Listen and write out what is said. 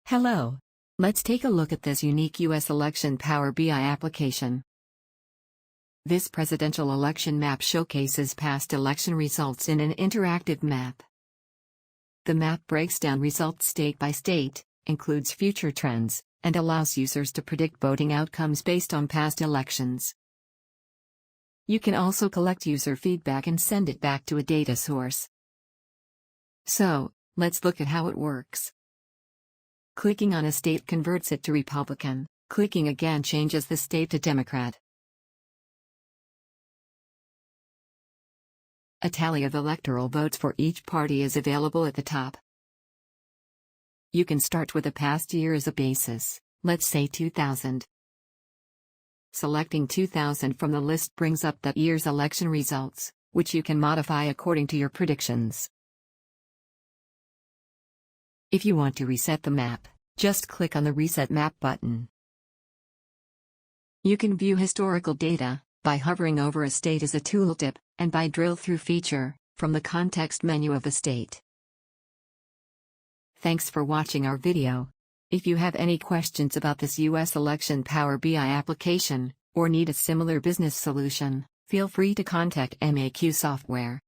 Hello. Let's take a look at this unique U.S. election Power BI application. This presidential election map showcases past election results in an interactive map. The map breaks down results state by state, includes future trends, and allows users to predict voting outcomes based on past elections. You can also collect user feedback and send it back to a data source. So, let's look at how it works. Clicking on a state converts it to Republican, clicking again changes the state to Democrat. A tally of electoral votes for each party is available at the top. You can start with a past year as a basis, let's say 2000. Selecting 2000 from the list brings up that year's election results, which you can modify according to your predictions. If you want to reset the map, just click on the Reset Map button. You can view historical data by hovering over a state as a tooltip, and by drill-through feature from the context menu of the state. Thanks for watching our video. If you have any questions about this U.S. election Power BI application, or need a similar business solution, feel free to contact MAQ Software.